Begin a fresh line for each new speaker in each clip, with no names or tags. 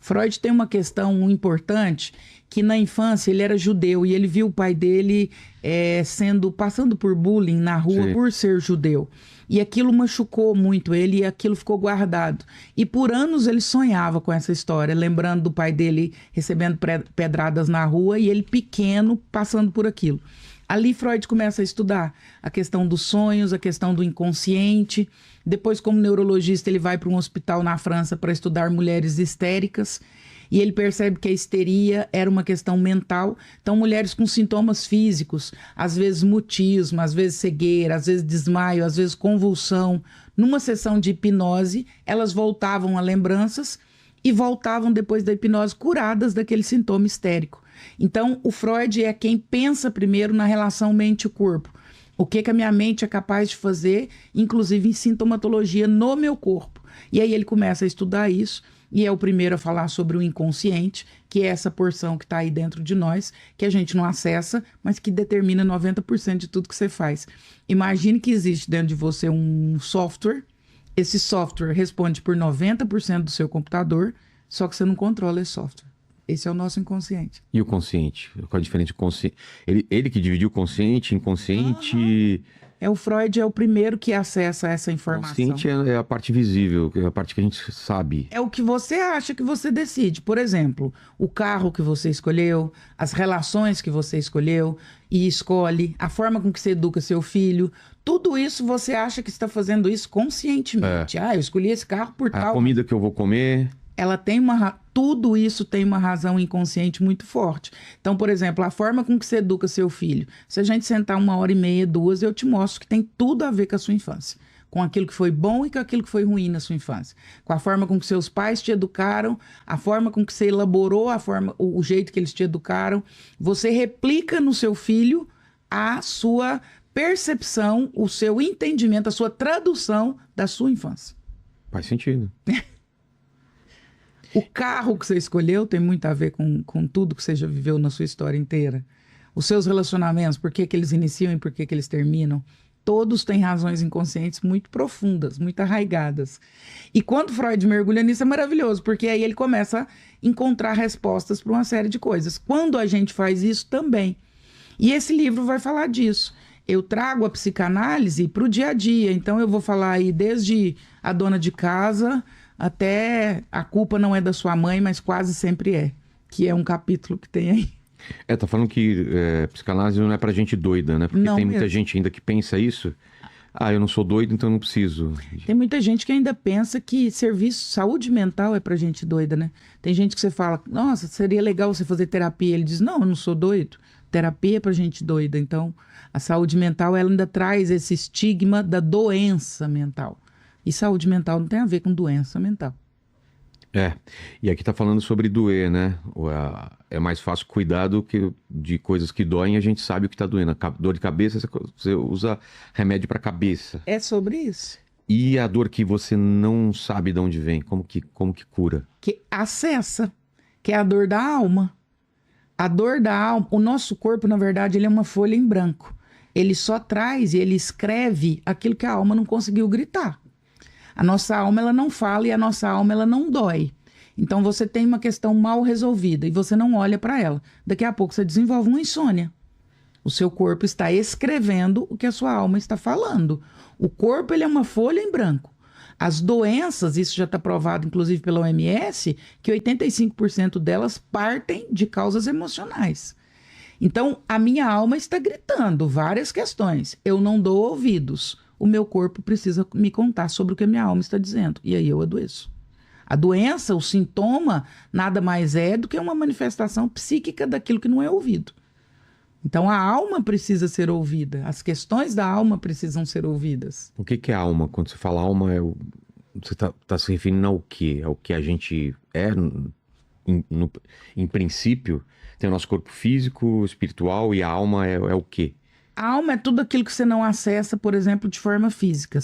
Freud tem uma questão importante, que na infância ele era judeu e ele viu o pai dele passando por bullying na rua
Sim.
por ser judeu. E aquilo machucou muito ele e aquilo ficou guardado. E por anos ele sonhava com essa história, lembrando do pai dele recebendo pedradas na rua e ele pequeno passando por aquilo. Ali Freud começa a estudar a questão dos sonhos, a questão do inconsciente. Depois, como neurologista, ele vai para um hospital na França para estudar mulheres histéricas. E ele percebe que a histeria era uma questão mental. Então, mulheres com sintomas físicos, às vezes mutismo, às vezes cegueira, às vezes desmaio, às vezes convulsão. Numa sessão de hipnose, elas voltavam a lembranças e voltavam depois da hipnose curadas daquele sintoma histérico. Então, o Freud é quem pensa primeiro na relação mente-corpo. O que a minha mente é capaz de fazer, inclusive em sintomatologia no meu corpo. E aí ele começa a estudar isso, e é o primeiro a falar sobre o inconsciente, que é essa porção que está aí dentro de nós, que a gente não acessa, mas que determina 90% de tudo que você faz. Imagine que existe dentro de você um software, esse software responde por 90% do seu computador, só que você não controla esse software. Esse é o nosso inconsciente.
E o consciente? Qual a diferença do consciente? Ele que dividiu consciente, inconsciente...
É o Freud é o primeiro que acessa essa informação.
Consciente é a parte visível, é a parte que a gente sabe.
É o que você acha que você decide. Por exemplo, o carro que você escolheu, as relações que você escolheu e escolhe, a forma com que você educa seu filho. Tudo isso você acha que está fazendo isso conscientemente. Eu escolhi esse carro por tal...
A comida que eu vou comer...
Ela tem tudo isso tem uma razão inconsciente muito forte. Então, por exemplo, a forma com que você educa seu filho. Se a gente sentar 1h30, 2, eu te mostro que tem tudo a ver com a sua infância. Com aquilo que foi bom e com aquilo que foi ruim na sua infância. Com a forma com que seus pais te educaram, a forma com que você elaborou, o jeito que eles te educaram. Você replica no seu filho a sua percepção, o seu entendimento, a sua tradução da sua infância.
Faz sentido.
O carro que você escolheu tem muito a ver com tudo que você já viveu na sua história inteira. Os seus relacionamentos, por que eles iniciam e por que eles terminam. Todos têm razões inconscientes muito profundas, muito arraigadas. E quando Freud mergulha nisso é maravilhoso, porque aí ele começa a encontrar respostas para uma série de coisas. Quando a gente faz isso também. E esse livro vai falar disso. Eu trago a psicanálise para o dia a dia. Então eu vou falar aí desde a dona de casa... até a culpa não é da sua mãe, mas quase sempre é. Que é um capítulo que tem aí.
Tá falando que psicanálise não é pra gente doida, né? Porque
não
tem
mesmo.
muita gente ainda que pensa isso. Eu não sou doido, então eu não preciso.
Tem muita gente que ainda pensa que saúde mental é pra gente doida, né? Tem gente que você fala, nossa, seria legal você fazer terapia. Ele diz, não, eu não sou doido. Terapia é pra gente doida. Então, a saúde mental, ela ainda traz esse estigma da doença mental. E saúde mental não tem a ver com doença mental.
E aqui tá falando sobre doer, né? É mais fácil cuidar de coisas que doem e a gente sabe o que tá doendo. Dor de cabeça, você usa remédio pra cabeça.
É sobre isso.
E a dor que você não sabe de onde vem, como que cura?
Que acessa, que é a dor da alma. A dor da alma, o nosso corpo, na verdade, ele é uma folha em branco. Ele só traz e ele escreve aquilo que a alma não conseguiu gritar. A nossa alma, ela não fala e a nossa alma, ela não dói. Então, você tem uma questão mal resolvida e você não olha para ela. Daqui a pouco, você desenvolve uma insônia. O seu corpo está escrevendo o que a sua alma está falando. O corpo, ele é uma folha em branco. As doenças, isso já está provado, inclusive, pela OMS, que 85% delas partem de causas emocionais. Então, a minha alma está gritando várias questões. Eu não dou ouvidos. O meu corpo precisa me contar sobre o que a minha alma está dizendo. E aí eu adoeço. A doença, o sintoma, nada mais é do que uma manifestação psíquica daquilo que não é ouvido. Então a alma precisa ser ouvida. As questões da alma precisam ser ouvidas.
O que é alma? Quando você fala alma, você tá se referindo ao quê? Ao que a gente é, em princípio? Tem o nosso corpo físico, espiritual, e a alma é o quê?
A alma é tudo aquilo que você não acessa, por exemplo, de forma física.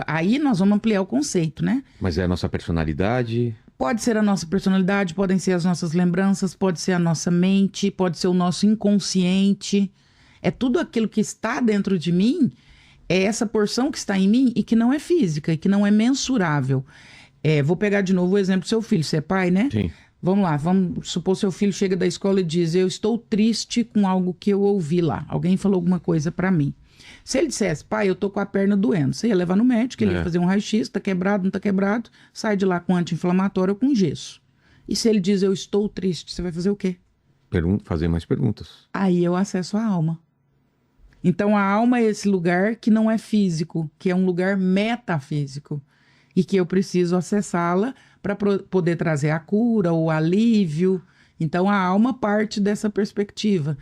Aí nós vamos ampliar o conceito, né?
Mas é a nossa personalidade?
Pode ser a nossa personalidade, podem ser as nossas lembranças, pode ser a nossa mente, pode ser o nosso inconsciente. É tudo aquilo que está dentro de mim, é essa porção que está em mim e que não é física, e que não é mensurável. Vou pegar de novo o exemplo do seu filho. Você é pai, né?
Sim.
Vamos lá, vamos supor seu filho chega da escola e diz: eu estou triste com algo que eu ouvi lá. Alguém falou alguma coisa pra mim. Se ele dissesse: pai, eu tô com a perna doendo, você ia levar no médico, ele ia fazer um raio-x, tá quebrado, não tá quebrado, sai de lá com anti-inflamatório ou com gesso. E se ele diz: eu estou triste, você vai fazer o quê?
Fazer mais perguntas.
Aí eu acesso a alma. Então a alma é esse lugar que não é físico, que é um lugar metafísico. E que eu preciso acessá-la para poder trazer a cura, o alívio. Então a alma parte dessa perspectiva,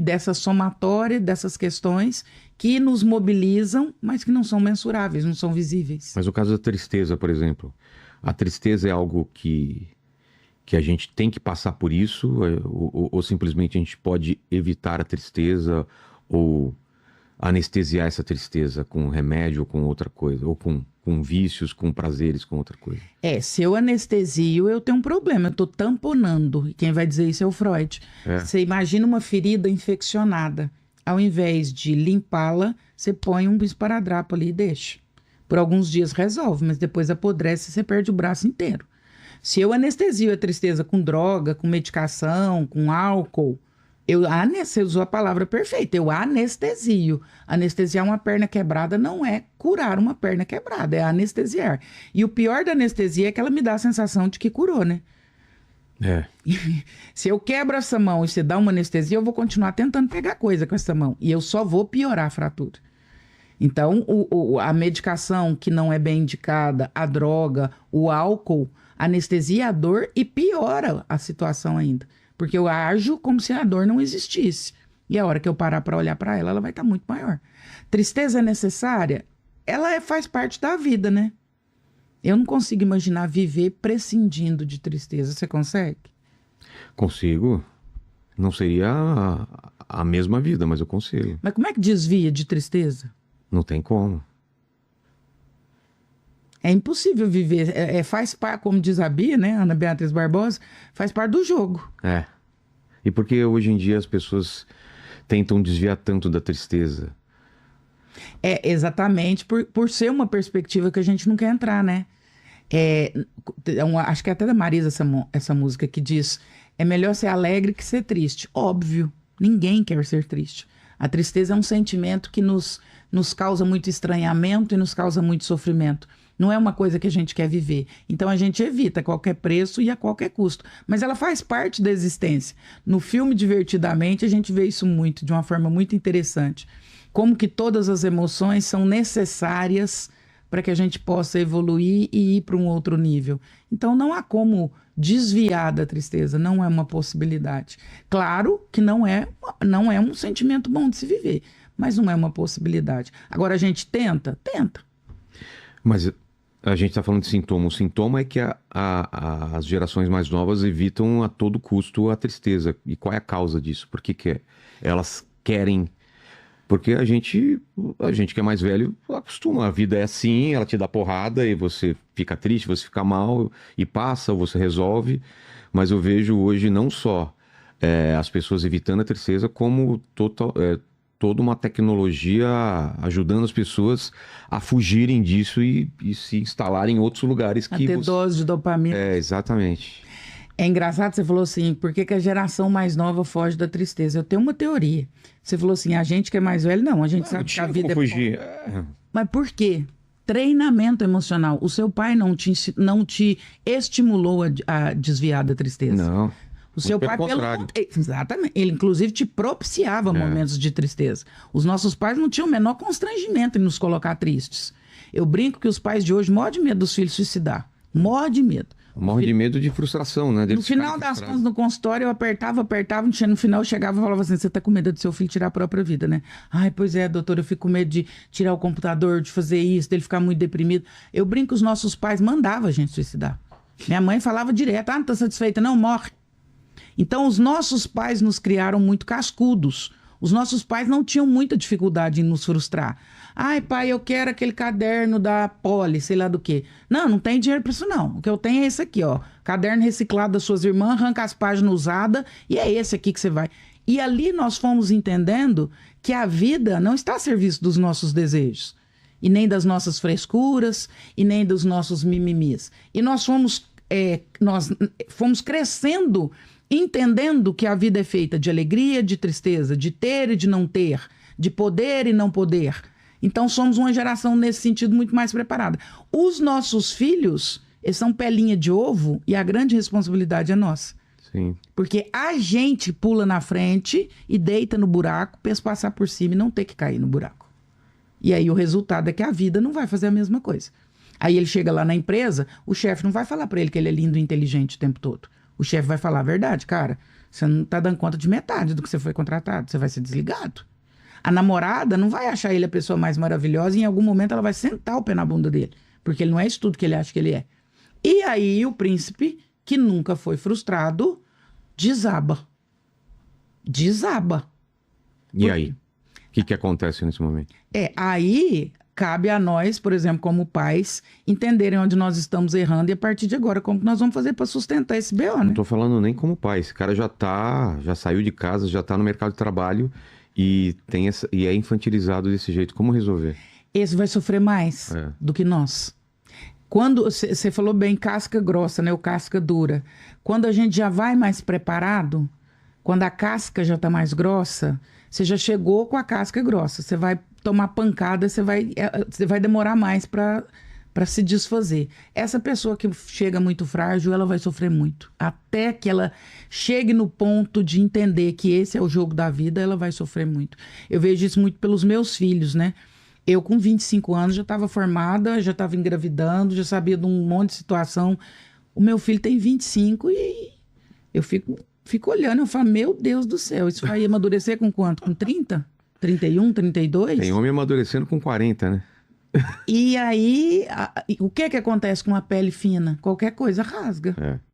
dessa somatória, dessas questões que nos mobilizam, mas que não são mensuráveis, não são visíveis.
Mas o caso da tristeza, por exemplo. A tristeza é algo que a gente tem que passar por isso, ou simplesmente a gente pode evitar a tristeza, ou anestesiar essa tristeza com remédio ou com outra coisa, ou com vícios, com prazeres, com outra coisa.
Se eu anestesio, eu tenho um problema, eu tô tamponando. E quem vai dizer isso é o Freud. Você imagina uma ferida infeccionada. Ao invés de limpá-la, você põe um esparadrapo ali e deixa. Por alguns dias resolve, mas depois apodrece e você perde o braço inteiro. Se eu anestesio a tristeza com droga, com medicação, com álcool, você usou a palavra perfeita, eu anestesio. Anestesiar uma perna quebrada não é curar uma perna quebrada, é anestesiar. E o pior da anestesia é que ela me dá a sensação de que curou, né? Se eu quebro essa mão e você dá uma anestesia, eu vou continuar tentando pegar coisa com essa mão. E eu só vou piorar a fratura. Então, a medicação que não é bem indicada, a droga, o álcool, anestesia a dor e piora a situação ainda. Porque eu ajo como se a dor não existisse. E a hora que eu parar para olhar para ela, ela vai estar muito maior. Tristeza é necessária? Ela faz parte da vida, né? Eu não consigo imaginar viver prescindindo de tristeza. Você consegue?
Consigo. Não seria a mesma vida, mas eu consigo.
Mas como é que desvia de tristeza?
Não tem como.
É impossível viver. Faz parte, como diz a Bia, né? Ana Beatriz Barbosa, faz parte do jogo.
E por que hoje em dia as pessoas tentam desviar tanto da tristeza?
Exatamente por ser uma perspectiva que a gente não quer entrar, né? Acho que é até da Marisa essa música que diz: é melhor ser alegre que ser triste. Óbvio, ninguém quer ser triste. A tristeza é um sentimento que nos causa muito estranhamento e nos causa muito sofrimento. Não é uma coisa que a gente quer viver. Então a gente evita a qualquer preço e a qualquer custo. Mas ela faz parte da existência. No filme Divertidamente a gente vê isso muito, de uma forma muito interessante. Como que todas as emoções são necessárias para que a gente possa evoluir e ir para um outro nível. Então não há como desviar da tristeza, não é uma possibilidade. Claro que não é um sentimento bom de se viver, mas não é uma possibilidade. Agora a gente tenta? Tenta.
Mas a gente está falando de sintoma. O sintoma é que as gerações mais novas evitam a todo custo a tristeza. E qual é a causa disso? Por que elas querem? Porque a gente que é mais velho acostuma. A vida é assim, ela te dá porrada e você fica triste, você fica mal e passa, ou você resolve. Mas eu vejo hoje não só as pessoas evitando a tristeza, como toda uma tecnologia ajudando as pessoas a fugirem disso e se instalarem em outros lugares.
A ter dose de dopamina.
Exatamente.
É engraçado, você falou assim, por que a geração mais nova foge da tristeza? Eu tenho uma teoria. Você falou assim, a gente que é mais velho, não, a gente sabe que a vida
fugir.
Mas por quê? Treinamento emocional. O seu pai não te estimulou a desviar da tristeza.
Não.
O seu pai, exatamente. Ele, inclusive, te propiciava momentos de tristeza. Os nossos pais não tinham o menor constrangimento em nos colocar tristes. Eu brinco que os pais de hoje morrem de medo dos filhos suicidar. Morrem de medo.
Morre de medo de frustração, né?
No final das contas, no consultório, eu apertava, no final eu chegava e falava assim, você tá com medo do seu filho tirar a própria vida, né? Ai, pois é, doutor, eu fico com medo de tirar o computador, de fazer isso, dele ficar muito deprimido. Eu brinco que os nossos pais mandavam a gente suicidar. Minha mãe falava direto, não tá satisfeita? Não, morre. Então, os nossos pais nos criaram muito cascudos. Os nossos pais não tinham muita dificuldade em nos frustrar. Ai, pai, eu quero aquele caderno da Poli, sei lá do quê. Não tem dinheiro para isso, não. O que eu tenho é esse aqui, ó. Caderno reciclado das suas irmãs, arranca as páginas usadas e é esse aqui que você vai. E ali nós fomos entendendo que a vida não está a serviço dos nossos desejos. E nem das nossas frescuras, e nem dos nossos mimimis. E nós fomos nós fomos crescendo, entendendo que a vida é feita de alegria, de tristeza, de ter e de não ter, de poder e não poder. Então somos uma geração nesse sentido muito mais preparada. Os nossos filhos, eles são pelinha de ovo e a grande responsabilidade é nossa.
Sim.
Porque a gente pula na frente e deita no buraco para eles passar por cima e não ter que cair no buraco. E aí o resultado é que a vida não vai fazer a mesma coisa. Aí ele chega lá na empresa, o chefe não vai falar para ele que ele é lindo e inteligente o tempo todo. O chefe vai falar a verdade, cara, você não tá dando conta de metade do que você foi contratado, você vai ser desligado. A namorada não vai achar ele a pessoa mais maravilhosa e em algum momento ela vai sentar o pé na bunda dele, porque ele não é isso tudo que ele acha que ele é. E aí o príncipe, que nunca foi frustrado, desaba. Desaba.
E aí? O que acontece nesse momento?
Aí cabe a nós, por exemplo, como pais, entenderem onde nós estamos errando e a partir de agora, como que nós vamos fazer para sustentar esse BO, né?
Não tô falando nem como pai. Esse cara já saiu de casa, já tá no mercado de trabalho e é infantilizado desse jeito. Como resolver?
Esse vai sofrer mais do que nós. Quando você falou bem, casca grossa, né? Ou casca dura. Quando a gente já vai mais preparado, quando a casca já tá mais grossa, você já chegou com a casca grossa. Você vai tomar pancada, você vai demorar mais para se desfazer. Essa pessoa que chega muito frágil, ela vai sofrer muito. Até que ela chegue no ponto de entender que esse é o jogo da vida, ela vai sofrer muito. Eu vejo isso muito pelos meus filhos, né? Eu, com 25 anos, já estava formada, já estava engravidando, já sabia de um monte de situação. O meu filho tem 25 e eu fico olhando, eu falo, meu Deus do céu, isso vai amadurecer com quanto? Com 30? 31, 32?
Tem homem amadurecendo com 40, né?
E aí, o que acontece com uma pele fina? Qualquer coisa rasga.